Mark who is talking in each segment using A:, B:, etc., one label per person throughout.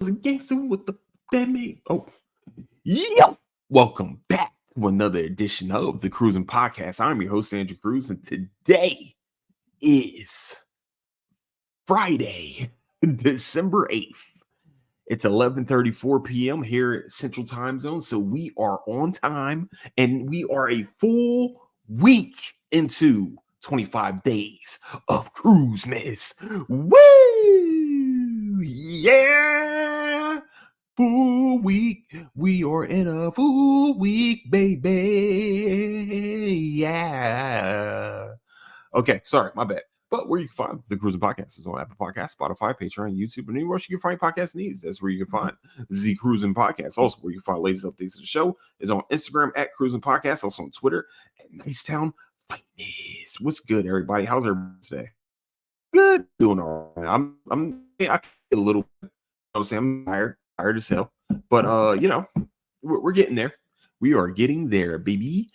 A: a gangster with the that me. Oh, yo! Welcome back to another edition of the Cruising Podcast. I'm your host, Andrew Cruz, and today is Friday, December 8th. It's 11:34 p.m. here at Central Time Zone, so we are on time, and we are a full week into 25 days of cruise miss. Woo! Yeah! Full week. We are in a full week, baby. Yeah. Okay, sorry, my bad. But where you can find the Cruising Podcast is on Apple Podcasts, Spotify, Patreon, YouTube, and anywhere else you can find podcast needs. That's where you can find the Cruising Podcast. Also, where you can find latest updates of the show is on Instagram at Cruising Podcast, also on Twitter at Nicetown Fitness. What's good, everybody? How's everybody today? Good, doing all right. I get a little. I'm saying I'm tired as hell, but we're getting there. We are getting there, baby.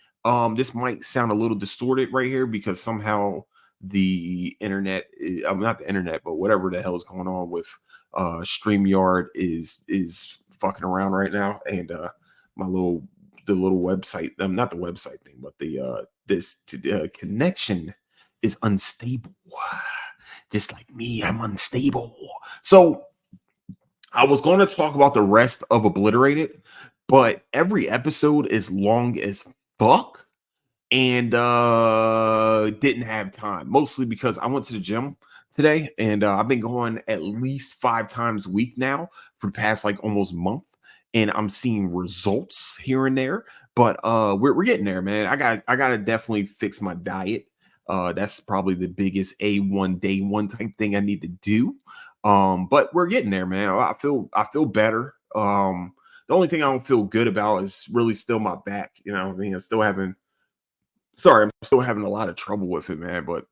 A: This might sound a little distorted right here because somehow the internet, not the internet, but whatever the hell is going on with StreamYard is fucking around right now, and the little website, not the website thing, but the this connection is unstable. Just like me, I'm unstable. So I was going to talk about the rest of Obliterated, but every episode is long as fuck and didn't have time, mostly because I went to the gym today, and I've been going at least 5 times a week now for the past like almost month, and I'm seeing results here and there, but we're getting there, man. I gotta definitely fix my diet. That's probably the biggest A1 day one type thing I need to do. But we're getting there, man. I feel better. The only thing I don't feel good about is really still my back. You know, I mean, I'm still having a lot of trouble with it, man. But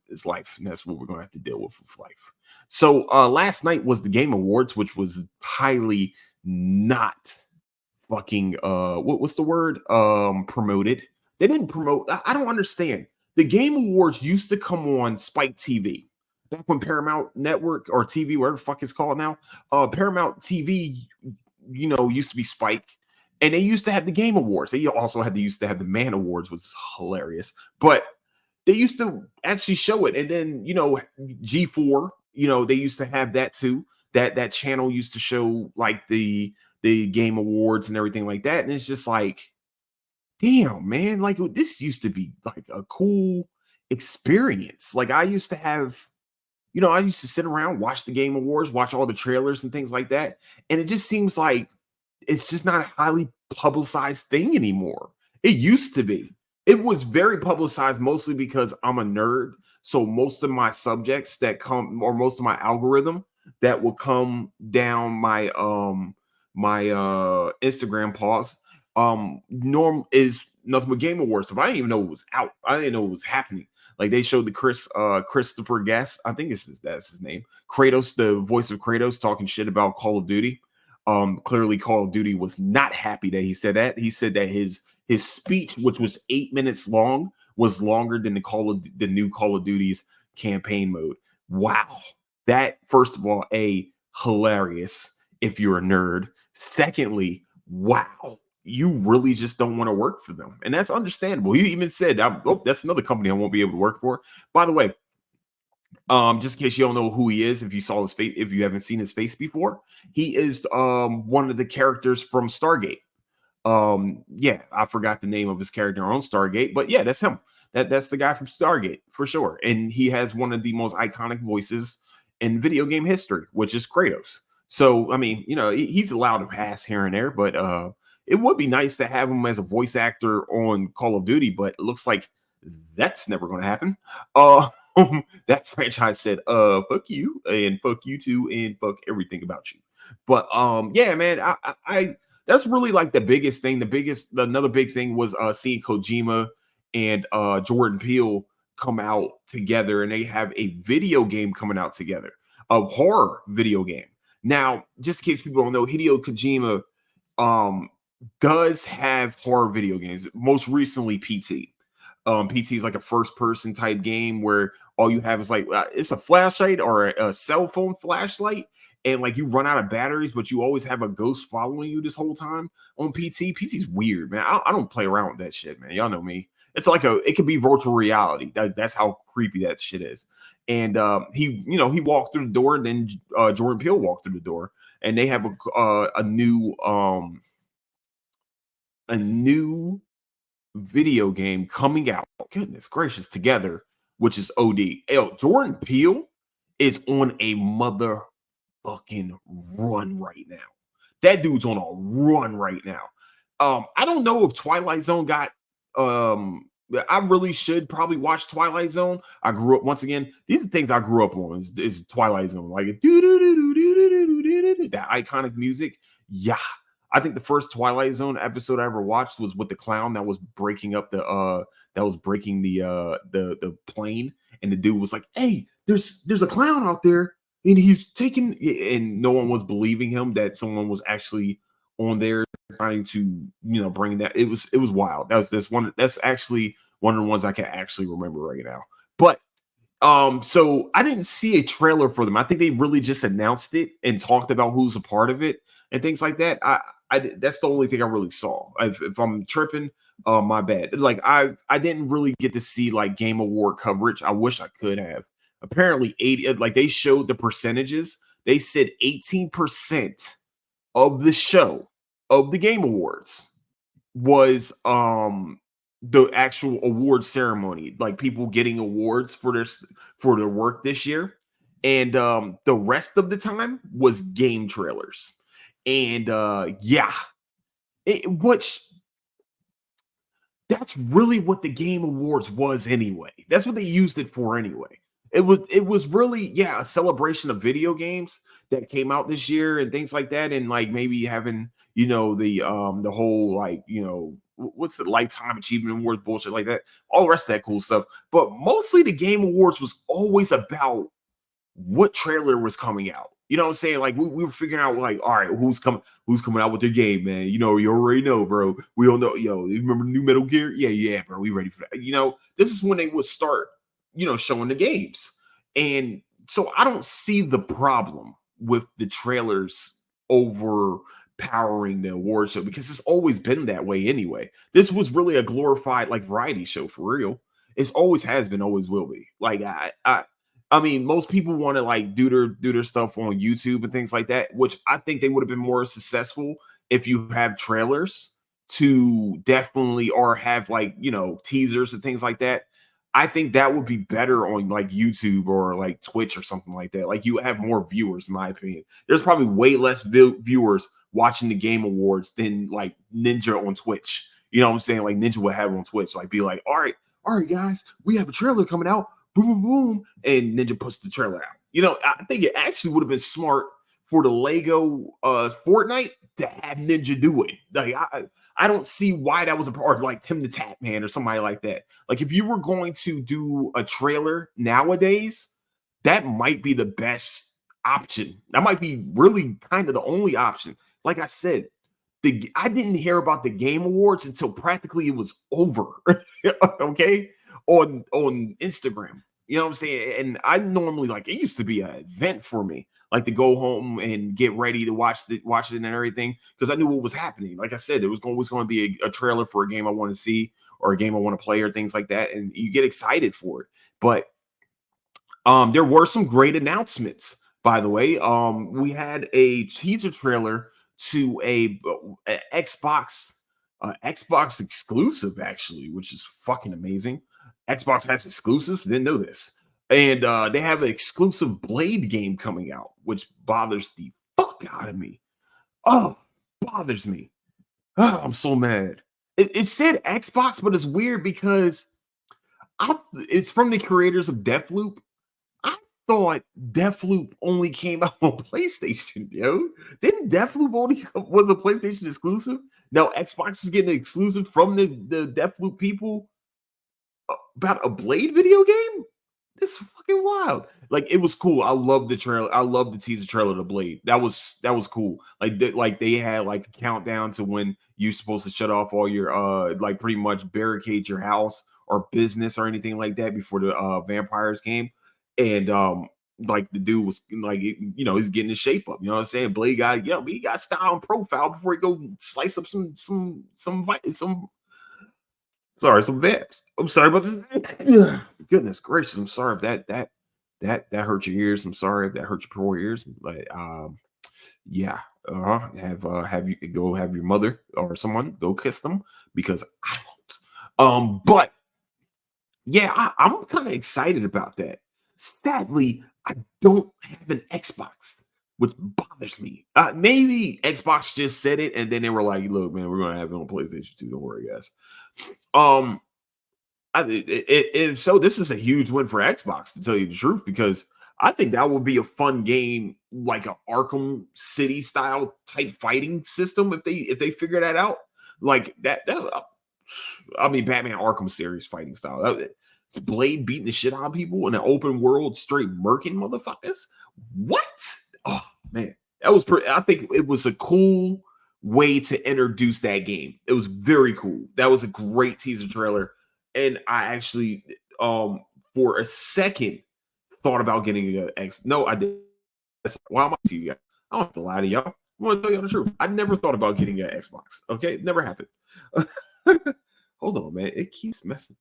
A: it's life, and that's what we're gonna have to deal with life. So last night was the Game Awards, which was highly not fucking what's the word? Promoted. They didn't promote. I don't understand. The Game Awards used to come on Spike TV back when Paramount Network or TV, whatever the fuck it's called now. Paramount TV, used to be Spike, and they used to have the Game Awards. They also used to have the Man Awards, which is hilarious. But they used to actually show it, and then G4, they used to have that too. That channel used to show like the Game Awards and everything like that, and it's just like, damn, man, like this used to be like a cool experience. Like I used to have, I used to sit around, watch the Game Awards, watch all the trailers and things like that. And it just seems like it's just not a highly publicized thing anymore. It used to be. It was very publicized mostly because I'm a nerd. So most of my subjects that come, or most of my algorithm that will come down my Instagram pause norm is nothing but Game Awards. If I didn't even know it was out, I didn't know it was happening. Like they showed the Christopher Guest, I think that's his name, Kratos, the voice of Kratos, talking shit about Call of Duty. Clearly Call of Duty was not happy that he said that. He said that his speech, which was 8 minutes long, was longer than the new Call of Duty's campaign mode. Wow. That, first of all, hilarious if you're a nerd. Secondly, wow. You really just don't want to work for them. And that's understandable. He even said, that's another company I won't be able to work for. By the way, just in case you don't know who he is, if you saw his face, if you haven't seen his face before, he is one of the characters from Stargate. I forgot the name of his character on Stargate, but yeah, that's him. That's the guy from Stargate for sure. And he has one of the most iconic voices in video game history, which is Kratos. So, I mean, he's allowed to pass here and there, but it would be nice to have him as a voice actor on Call of Duty, but it looks like that's never going to happen. That franchise said, fuck you, and fuck you too, and fuck everything about you. But yeah, man, I that's really like the biggest thing. Another big thing was seeing Kojima and Jordan Peele come out together, and they have a video game coming out together, a horror video game. Now, just in case people don't know, Hideo Kojima does have horror video games. Most recently, PT. PT is like a first-person type game where all you have is like it's a flashlight or a cell phone flashlight, and like you run out of batteries, but you always have a ghost following you this whole time on PT. PT's weird, man. I don't play around with that shit, man. Y'all know me. It's like it could be virtual reality. That's how creepy that shit is. And he walked through the door, and then Jordan Peele walked through the door, and they have a new video game coming out. Goodness gracious, together, which is OD. Yo, Jordan Peele is on a motherfucking run right now. That dude's on a run right now. I don't know if Twilight Zone got I really should probably watch Twilight Zone. I grew up once again. These are things I grew up on is Twilight Zone, like that iconic music. Yeah, I think the first Twilight Zone episode I ever watched was with the clown that was breaking up the plane, and the dude was like, "Hey, there's a clown out there, and he's taking," and no one was believing him that someone was actually on there trying to bring that. It was wild. That's actually one of the ones I can actually remember right now. But so I didn't see a trailer for them. I think they really just announced it and talked about who's a part of it and things like that. That's the only thing I really saw. If I'm tripping, my bad. Like I didn't really get to see like Game Award coverage. I wish I could have. Apparently 80, like they showed the percentages. They said 18% of the show of the Game Awards was the actual award ceremony, like people getting awards for their work this year. And the rest of the time was game trailers. And yeah, which that's really what the Game Awards was anyway. That's what they used it for anyway. It was really, yeah, a celebration of video games that came out this year and things like that, and like maybe having the whole like what's the lifetime achievement awards bullshit like that, all the rest of that cool stuff. But mostly the Game Awards was always about what trailer was coming out. You know what I'm saying? Like we were figuring out like, all right, who's coming out with their game, man. You already know, bro. We all know, you remember new Metal Gear? Yeah, bro. We ready for that. This is when they would start, showing the games. And so I don't see the problem with the trailers overpowering the award show, because it's always been that way anyway. This was really a glorified like variety show for real. It's always has been, always will be. Like I mean, most people want to like do their stuff on YouTube and things like that, which I think they would have been more successful if you have trailers to definitely, or have like, teasers and things like that. I think that would be better on like YouTube or like Twitch or something like that. Like you have more viewers, in my opinion. There's probably way less viewers watching the Game Awards than like Ninja on Twitch. You know what I'm saying? Like Ninja would have on Twitch, like be like, all right, guys, we have a trailer coming out. Boom, boom, boom, and Ninja puts the trailer out. I think it actually would have been smart for the Lego Fortnite to have Ninja do it. Like I don't see why that was a part of like Tim the Tap Man or somebody like that. Like if you were going to do a trailer nowadays, that might be the best option. That might be really kind of the only option. Like I said, I didn't hear about the Game Awards until practically it was over. Okay. On Instagram. You know what I'm saying? And I normally, like, it used to be an event for me, like to go home and get ready to watch it and everything, because I knew what was happening. Like I said, it was going to be a trailer for a game I want to see or a game I want to play or things like that, and you get excited for it. But there were some great announcements, by the way. We had a teaser trailer to a Xbox exclusive, actually, which is fucking amazing. Xbox has exclusives. Didn't know this. And they have an exclusive Blade game coming out, which bothers the fuck out of me. Oh, bothers me. Oh, I'm so mad. It said Xbox, but it's weird because it's from the creators of Deathloop. I thought Deathloop only came out on PlayStation, yo. Didn't Deathloop only was a PlayStation exclusive? Now Xbox is getting an exclusive from the Deathloop people about a Blade video game? This is fucking wild. Like it was cool. I love the trailer. I love the teaser trailer to Blade. That was cool. Like they had like a countdown to when you're supposed to shut off all your like pretty much barricade your house or business or anything like that before the vampires came. And like the dude was like, he's getting his shape up. You know what I'm saying? Blade got, he got style and profile before he go slice up some. Sorry, some vamps. I'm sorry about this. Goodness gracious, I'm sorry if that hurt your ears. I'm sorry if that hurt your poor ears. But yeah, have you go have your mother or someone go kiss them because I won't. But yeah, I'm kind of excited about that. Sadly, I don't have an Xbox, which bothers me. Maybe Xbox just said it, and then they were like, "Look, man, we're gonna have it on PlayStation 2. Don't worry, guys." Um, so this is a huge win for Xbox, to tell you the truth, because I think that would be a fun game, like a Arkham City style type fighting system if they figure that out. Like I mean, Batman Arkham series fighting style. It's Blade beating the shit out of people in an open world, straight murking motherfuckers. What? Oh man, that was pretty. I think it was a cool way to introduce that game. It was very cool. That was a great teaser trailer, and I actually, for a second, thought about getting a X. No, I did. Why am I to you guys? I don't have to lie to y'all. I want to tell you the truth. I never thought about getting an Xbox. Okay, it never happened. Hold on, man. It keeps messing.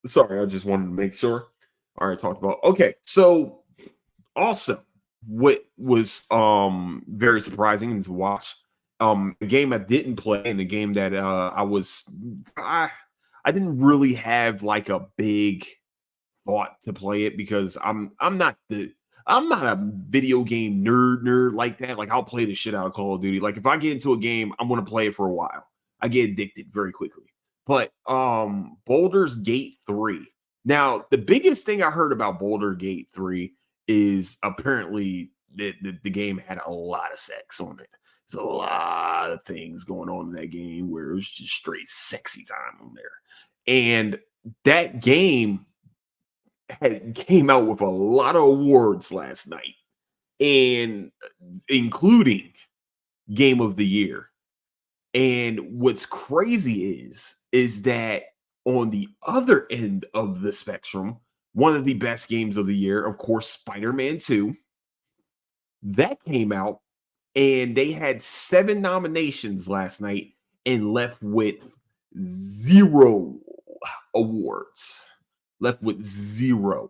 A: Sorry, I just wanted to make sure. All right, talked about. Okay, so also, what was very surprising to watch, a game I didn't play, and a game that I didn't really have like a big thought to play it, because I'm not a video game nerd like that. Like, I'll play the shit out of Call of Duty. Like, if I get into a game, I'm gonna play it for a while. I get addicted very quickly. But Baldur's Gate 3. Now, the biggest thing I heard about Boulder Gate 3 is apparently the game had a lot of sex on it. There's a lot of things going on in that game where it was just straight sexy time on there. And that game came out with a lot of awards last night, and including Game of the Year. And what's crazy is that on the other end of the spectrum, one of the best games of the year, of course, Spider-Man 2, that came out, and they had 7 nominations last night and left with 0 awards. Left with 0.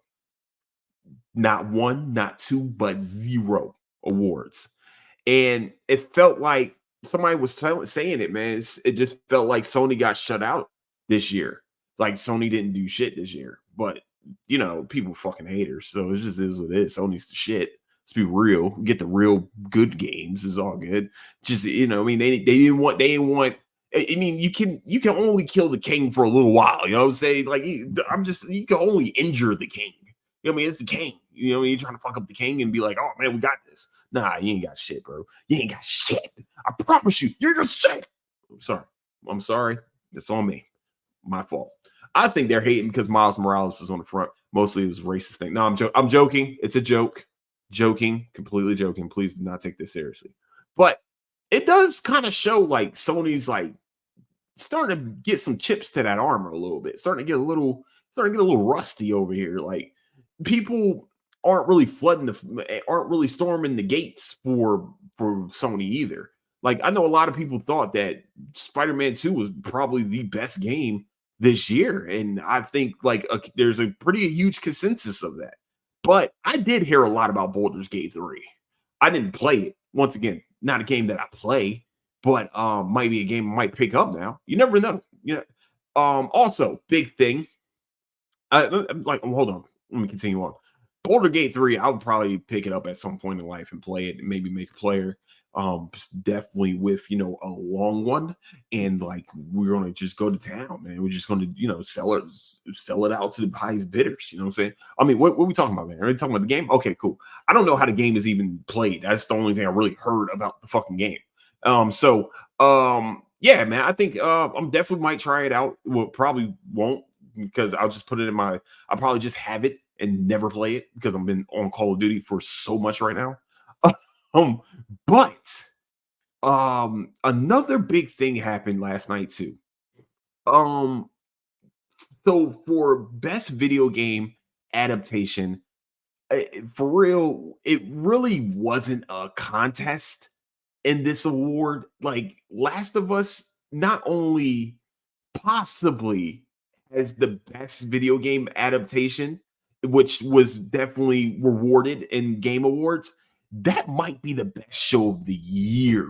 A: Not 1, not 2, but 0 awards. And it felt like somebody was saying it, man. It just felt like Sony got shut out this year. Like, Sony didn't do shit this year. But, people fucking haters. So it just is what it is. Sony's the shit. Let's be real. Get the real good games. Is all good. Just, I mean, they didn't want. I mean, you can only kill the king for a little while. You know what I'm saying? Like, you can only injure the king. I mean, it's the king. You're trying to fuck up the king and be like, oh man, we got this. Nah, you ain't got shit, bro. You ain't got shit. I promise you, you're gonna shit. I'm sorry. It's on me. My fault. I think they're hating because Miles Morales was on the front. Mostly it was a racist thing. No, I'm joking. It's a joke. Joking. Completely joking. Please do not take this seriously. But it does kind of show like Sony's like starting to get some chips to that armor a little bit. Starting to get a little rusty over here. Like, people aren't really storming the gates for Sony either. Like, I know a lot of people thought that Spider-Man 2 was probably the best game this year, and I think like there's a pretty huge consensus of that. But I did hear a lot about Baldur's Gate 3. I didn't play it. Once again, not a game that I play, but might be a game I might pick up now. You never know. Also, big thing. Hold on. Let me continue on. Baldur's Gate 3, I would probably pick it up at some point in life and play it and maybe make a player. Definitely with, a long one. And like, we're going to just go to town, man. We're just going to, sell it out to the highest bidders. You know what I'm saying? I mean, what are we talking about, man? Are we talking about the game? Okay, cool. I don't know how the game is even played. That's the only thing I really heard about the fucking game. Yeah, man, I think I'm definitely might try it out. Well, probably won't, because I'll just put it I'll probably just have it and never play it because I've been on Call of Duty for so much right now. But another big thing happened last night too. So for best video game adaptation, for real, it really wasn't a contest in this award. Like Last of Us not only possibly has the best video game adaptation, which was definitely rewarded in Game Awards, that might be the best show of the year.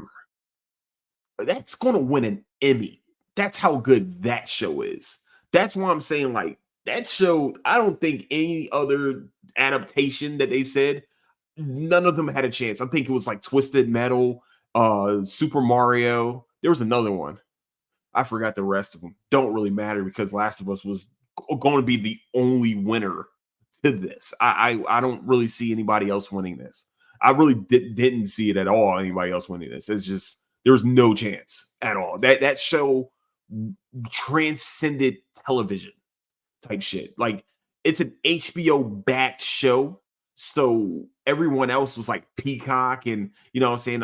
A: That's going to win an Emmy. That's how good that show is. That's why I'm saying, like, that show, I don't think any other adaptation that they said, none of them had a chance. I think it was like Twisted Metal, Super Mario. There was another one. I forgot the rest of them. Don't really matter because Last of Us was going to be the only winner to this. I don't really see anybody else winning this. I really didn't see it at all. Anybody else winning this? It's just there's no chance at all. That show transcended television type shit. Like it's an HBO backed show. So everyone else was like Peacock and you know what I'm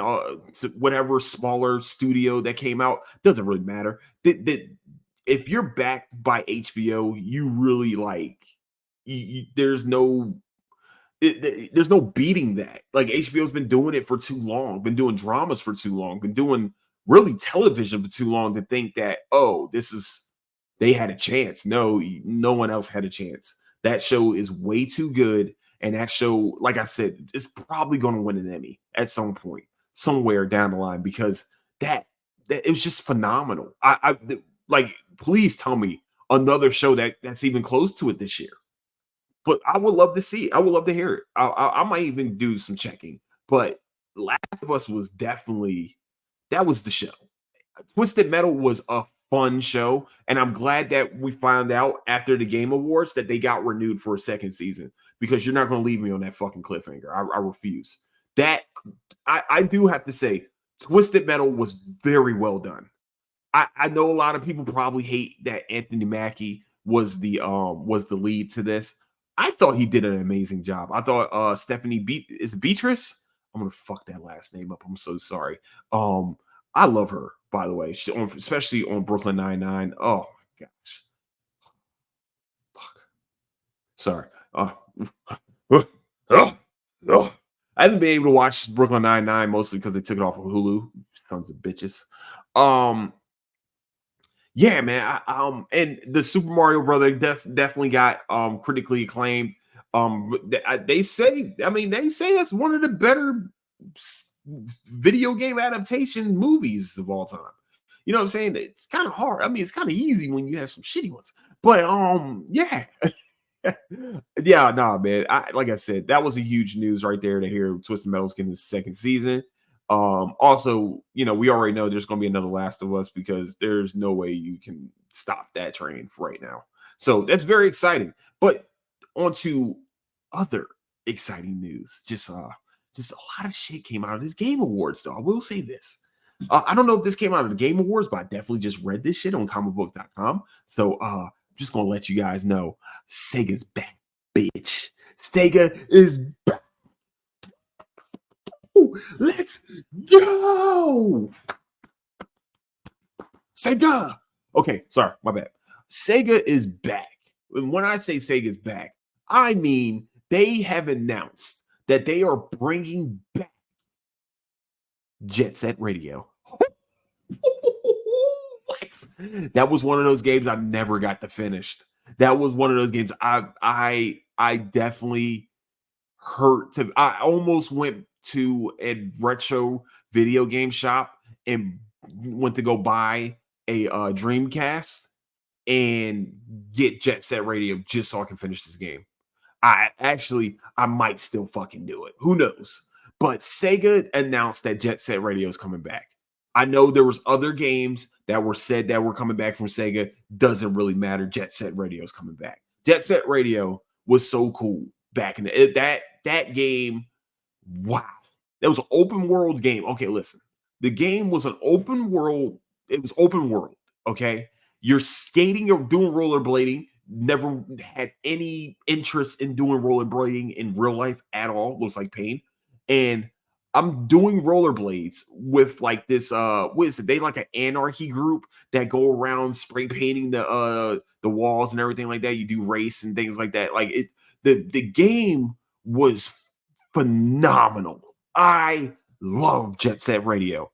A: saying, whatever smaller studio that came out doesn't really matter. If you're backed by HBO, you really like there's no there's no beating that. Like HBO's been doing it for too long, been doing dramas for too long, been doing really television for too long to think that oh, this is they had a chance. No, no one else had a chance. That show is way too good. And that show, like I said, is probably going to win an Emmy at some point, somewhere down the line, because that it was just phenomenal. Like, please tell me another show that's even close to it this year. But I would love to see it. I would love to hear it. I might even do some checking. But Last of Us was definitely that was the show. Twisted Metal was a fun show, and I'm glad that we found out after the Game Awards that they got renewed for a second season because you're not going to leave me on that fucking cliffhanger. I refuse. That I do have to say, Twisted Metal was very well done. I know a lot of people probably hate that Anthony Mackie was the lead to this. I thought he did an amazing job. I thought Stephanie is Beatrice. I'm gonna fuck that last name up. I'm so sorry. I love her, by the way, especially on Brooklyn Nine-Nine. Oh my gosh. Fuck. Sorry. I haven't been able to watch Brooklyn Nine-Nine mostly because they took it off of Hulu. Sons of bitches. Yeah, man. And the Super Mario Brother definitely got critically acclaimed. They say, they say that's one of the better video game adaptation movies of all time. You know what I'm saying? It's kind of hard. I mean, it's kind of easy when you have some shitty ones. But yeah. Yeah, nah, man. Like I said, that was a huge news right there to hear Twisted Metal's getting his second season. Also, you know, we already know there's gonna be another Last of Us because there's no way you can stop that train right now. So that's very exciting. But on to other exciting news. Just a lot of shit came out of this Game Awards, though. I will say this. I don't know if this came out of the Game Awards, but I definitely just read this shit on comicbook.com. So just gonna let you guys know Sega's back, bitch. Sega is back. Let's go. Sega. Okay, sorry, my bad. Sega is back. And when I say Sega is back, I mean they have announced that they are bringing back Jet Set Radio. What? That was one of those games I never got to finish. That was one of those games I definitely hurt to. I almost went to a retro video game shop and went to go buy a Dreamcast and get Jet Set Radio just so I can finish this game. I might still fucking do it. Who knows? But Sega announced that Jet Set Radio is coming back. I know there was other games that were said that were coming back from Sega. Doesn't really matter. Jet Set Radio is coming back. Jet Set Radio was so cool back in that game. Wow, that was an open world game. Okay, listen, the game was an open world. It was open world. Okay, you're skating or doing rollerblading. Never had any interest in doing rollerblading in real life at all. Looks like pain. And I'm doing rollerblades with like this what is it? They like an anarchy group that go around spray painting the walls and everything like that. You do race and things like that. Like the game was phenomenal. I love Jet Set Radio.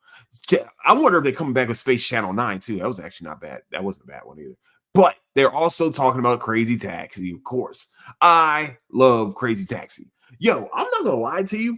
A: I wonder if they're coming back with Space Channel 9 too. That was actually not bad. That wasn't a bad one either. But they're also talking about Crazy Taxi, of course. I love Crazy Taxi. Yo, I'm not gonna lie to you.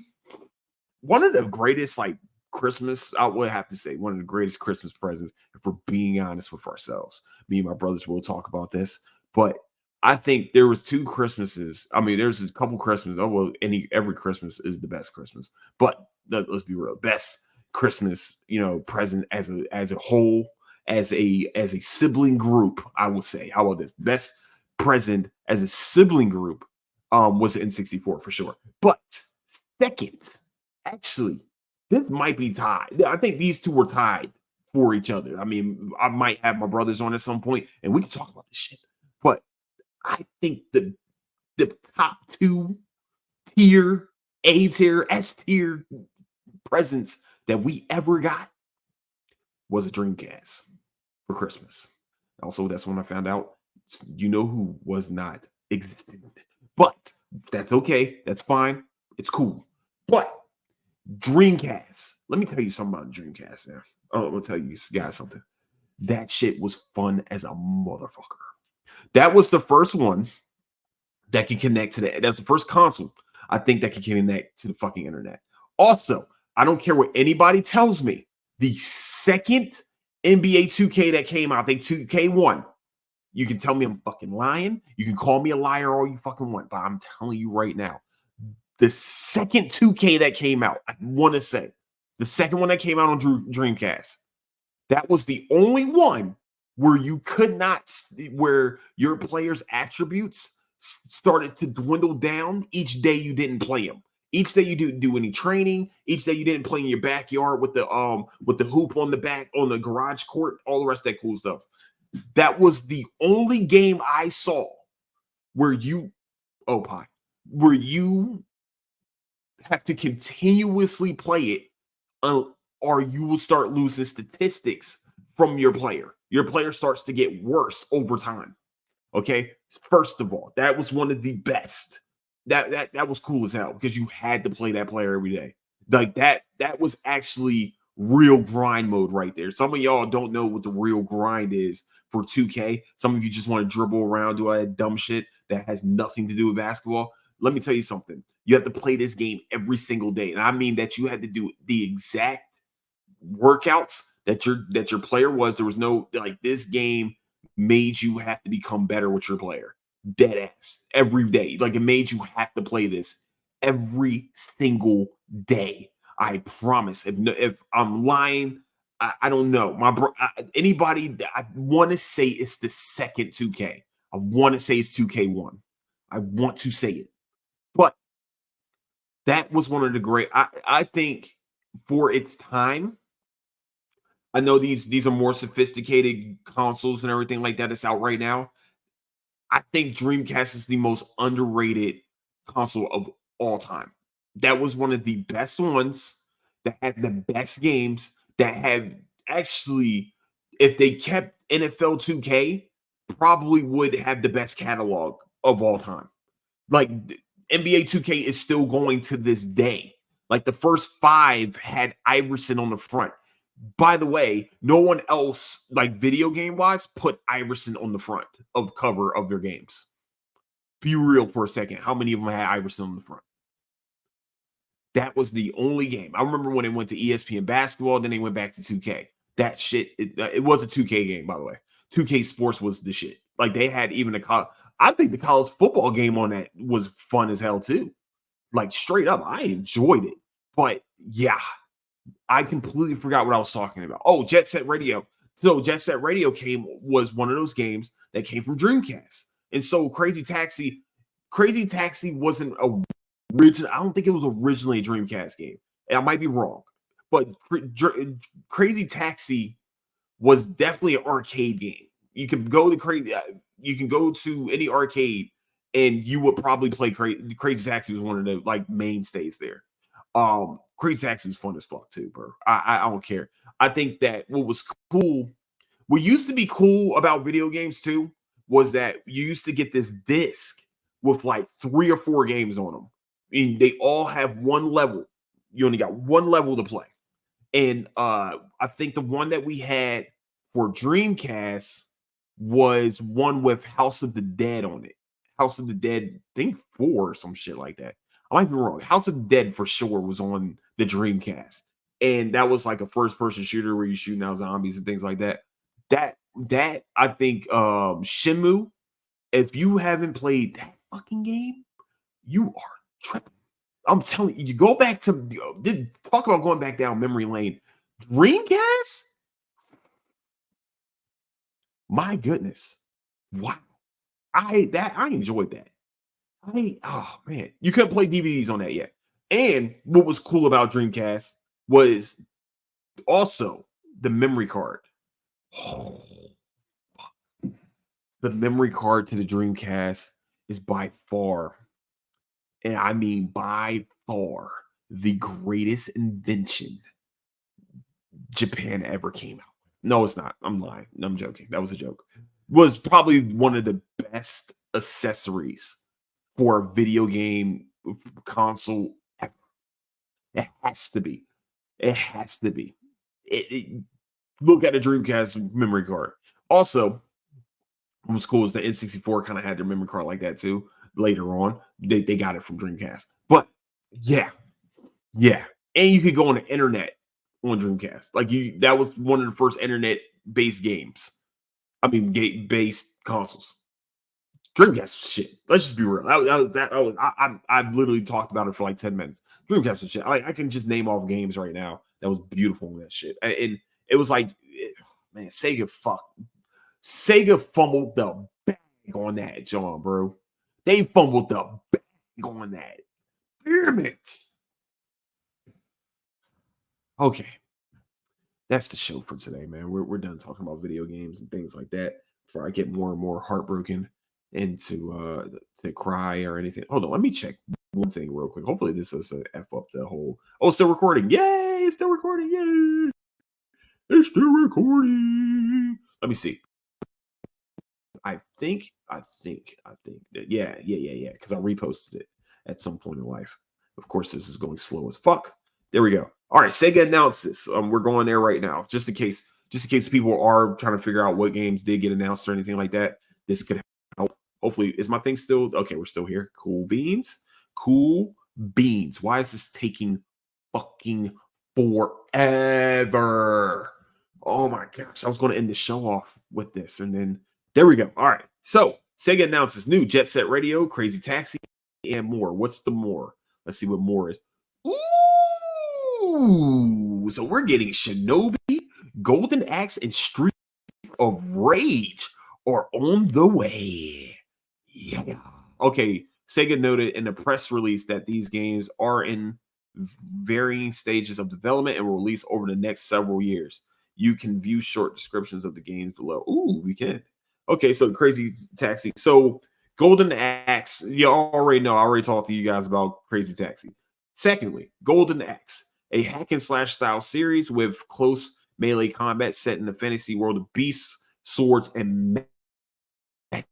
A: One of the greatest, like, Christmas, I would have to say, one of the greatest Christmas presents, if we're being honest with ourselves. Me and my brothers will talk about this, but I think there was 2 Christmases. I mean, there's a couple Christmas. Oh, well, every Christmas is the best Christmas, but let's be real. Best Christmas, present as a whole, as a sibling group, I would say. How about this? Best present as a sibling group was the N64 for sure. But second, actually, this might be tied. I think these two were tied for each other. I mean, I might have my brothers on at some point, and we can talk about this shit. But I think the top 2 tier, A tier, S tier presents that we ever got was a Dreamcast for Christmas. Also, that's when I found out, who was not existent. But that's okay. That's fine. It's cool. But Dreamcast. Let me tell you something about Dreamcast, man. Oh, I'm gonna tell you guys something. That shit was fun as a motherfucker. That was the first one that can connect to that. That's the first console I think that can connect to the fucking internet. Also, I don't care what anybody tells me. The second NBA 2K that came out, I think 2K1. You can tell me I'm fucking lying. You can call me a liar all you fucking want, but I'm telling you right now, the second 2K that came out, I want to say, the second one that came out on Dreamcast, that was the only one where you could not, where your player's attributes started to dwindle down each day you didn't play them. Each day you didn't do any training. Each day you didn't play in your backyard with the hoop on the back on the garage court, all the rest of that cool stuff. That was the only game I saw where you have to continuously play it, or you will start losing statistics from your player. Your player starts to get worse over time. Okay, first of all, that was one of the best. That was cool as hell because you had to play that player every day. Like that was actually real grind mode right there. Some of y'all don't know what the real grind is for 2K. Some of you just want to dribble around, do all that dumb shit that has nothing to do with basketball. Let me tell you something. You have to play this game every single day. And I mean that you had to do the exact workouts that your player was. There was no, like, this game made you have to become better with your player. Dead ass. Every day. Like, it made you have to play this every single day. I promise. If I'm lying, I don't know. Anybody, I want to say it's the second 2K. I want to say it's 2K1. I want to say it. But that was one of the great, I think, for its time. I know these are more sophisticated consoles and everything like that that's out right now. I think Dreamcast is the most underrated console of all time. That was one of the best ones that had the best games, that had actually, if they kept NFL 2K, probably would have the best catalog of all time. Like, NBA 2K is still going to this day. Like, the first 5 had Iverson on the front. By the way, no one else, like, video game wise, put Iverson on the front of cover of their games. Be real for a second. How many of them had Iverson on the front? That was the only game. I remember when it went to ESPN basketball, then they went back to 2K. That shit, it was a 2K game, by the way. 2K Sports was the shit. Like, they had even I think the college football game on that was fun as hell too. Like, straight up, I enjoyed it. But yeah, I completely forgot what I was talking about. Oh, Jet Set Radio. So Jet Set Radio was one of those games that came from Dreamcast. And so Crazy Taxi wasn't original. I don't think it was originally a Dreamcast game. And I might be wrong. But Crazy Taxi was definitely an arcade game. You can go to any arcade and you would probably play Crazy Taxi. Was one of the, like, mainstays there. Crazy Taxi was fun as fuck too, bro. I don't care. I think that what was cool, what used to be cool about video games too, was that you used to get this disc with like 3 or 4 games on them. And they all have one level. You only got one level to play. And I think the one that we had for Dreamcast was one with House of the Dead on it. House of the Dead, I think 4 or some shit like that. I might be wrong. House of the Dead for sure was on the Dreamcast. And that was like a first person shooter where you're shooting out zombies and things like that. That I think Shenmue, if you haven't played that fucking game, you are tripping. I'm telling you, you go back to talk about going back down memory lane. Dreamcast? My goodness. Wow. I enjoyed that. Oh man, you couldn't play DVDs on that yet. And what was cool about Dreamcast was also the memory card. Oh, the memory card to the Dreamcast is by far, and I mean by far, the greatest invention Japan ever came out. No, it's not. I'm lying. I'm joking. That was a joke. Was probably one of the best accessories for a video game console ever. It has to be. It has to be. Look at the Dreamcast memory card. Also, what was cool is the N64 kind of had their memory card like that too. Later on, they got it from Dreamcast. But yeah, yeah, and you could go on the internet on Dreamcast. Like that was one of the first internet-based games. I mean, based consoles. Dreamcast shit. Let's just be real. I've literally talked about it for like 10 minutes. Dreamcast was shit. I can just name off games right now that was beautiful in that shit. And it was like, man, Sega fumbled the bag on that, John, bro. They fumbled the bag on that. Damn it. Okay. That's the show for today, man. We're done talking about video games and things like that before I get more and more heartbroken and to cry or anything. Hold on, let me check one thing real quick. Hopefully this doesn't F up the whole. Oh, it's still recording. Yay, it's still recording. Yay. It's still recording. Let me see. I think that yeah. Because I reposted it at some point in life. Of course, this is going slow as fuck. There we go. All right, Sega announced this. We're going there right now, just in case people are trying to figure out what games did get announced or anything like that. This could help. Hopefully, is my thing still okay? We're still here. Cool beans. Cool beans. Why is this taking fucking forever? Oh my gosh, I was going to end the show off with this, and then there we go. All right, so Sega announces new Jet Set Radio, Crazy Taxi, and more. What's the more? Let's see what more is. Ooh, so we're getting Shinobi, Golden Axe, and Street of Rage are on the way. Yeah. Okay, Sega noted in a press release that these games are in varying stages of development and will release over the next several years. You can view short descriptions of the games below. Ooh, we can. Okay, so Crazy Taxi. So Golden Axe, you already know. I already talked to you guys about Crazy Taxi. Secondly, Golden Axe, a hack and slash style series with close melee combat set in the fantasy world of beasts, swords, and magic.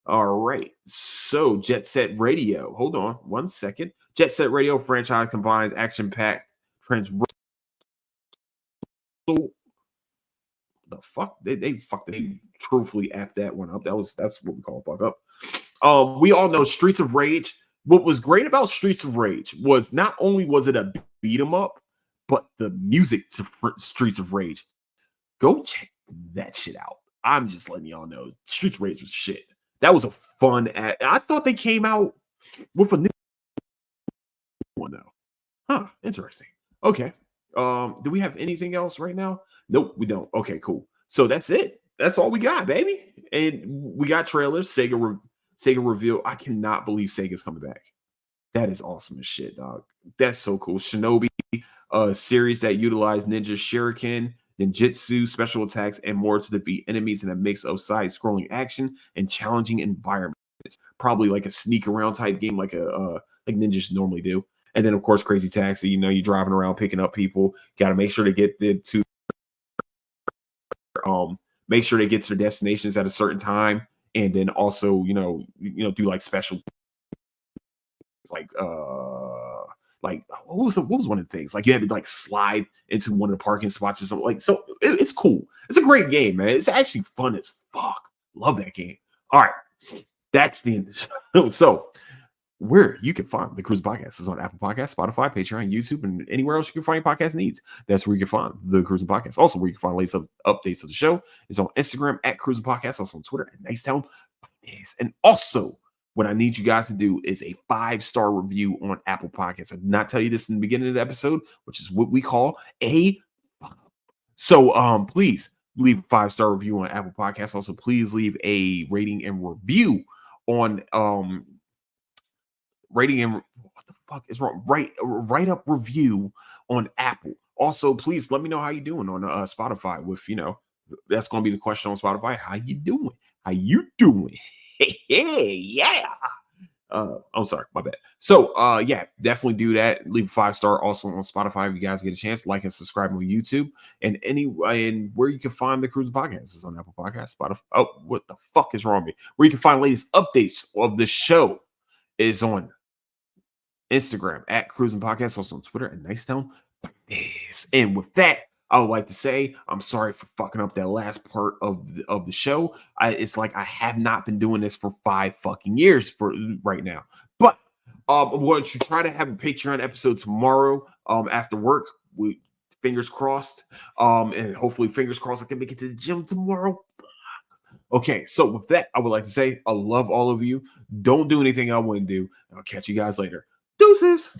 A: All right. So Jet Set Radio. Hold on 1 second. Jet Set Radio franchise combines action-packed transversal. The fuck? They truthfully effed that one up. That's what we call a fuck up. We all know Streets of Rage. What was great about Streets of Rage was not only was it a beat 'em up, but the music to Streets of Rage. Go check that shit out. I'm just letting y'all know. Streets of Rage was shit. That was a fun I thought they came out with a new one though. Huh, interesting. Okay. Do we have anything else right now? Nope, we don't. Okay, cool. So that's it. That's all we got, baby. And we got trailers. Sega reveal. I cannot believe Sega's coming back. That is awesome as shit, dog. That's so cool. Shinobi, a series that utilize ninja shuriken, ninjutsu, special attacks, and more to defeat enemies in a mix of side-scrolling action and challenging environments. Probably like a sneak around type game, like like ninjas normally do. And then, of course, Crazy Taxi. You know, you're driving around picking up people. Got to make sure to get make sure they get to their destinations at a certain time, and then also, do like special like what was one of the things? Like you had to like slide into one of the parking spots or something. Like so, it's cool. It's a great game, man. It's actually fun as fuck. Love that game. All right, that's the end of the show. So where you can find the Cruise Podcast is on Apple Podcasts, Spotify, Patreon, YouTube, and anywhere else you can find your podcast needs. That's where you can find the Cruising Podcast. Also, where you can find latest updates of the show is on Instagram at Cruising Podcast, also on Twitter at Nicetown. And also, what I need you guys to do is a 5-star review on Apple Podcasts. I did not tell you this in the beginning of the episode, which is what we call a. So please leave a 5-star review on Apple Podcasts. Also, please leave a rating and review on rating and what the fuck is wrong? Write up review on Apple. Also, please let me know how you doing on Spotify. With that's going to be the question on Spotify. How you doing? How you doing? Hey, yeah. I'm sorry, my bad. So yeah, definitely do that. Leave a 5-star also on Spotify if you guys get a chance. Like and subscribe on YouTube and where you can find the Cruise Podcast is on Apple Podcasts, Spotify. Oh, what the fuck is wrong with me? Where you can find latest updates of the show is on Instagram at Cruising Podcast, also on Twitter at Nicetown. And with that, I would like to say I'm sorry for fucking up that last part of the show. It's like I have not been doing this for 5 fucking years for right now. But I'm going to try to have a Patreon episode tomorrow after work. We fingers crossed. And hopefully fingers crossed I can make it to the gym tomorrow. Okay, so with that, I would like to say I love all of you. Don't do anything I wouldn't do. I'll catch you guys later. Deuces.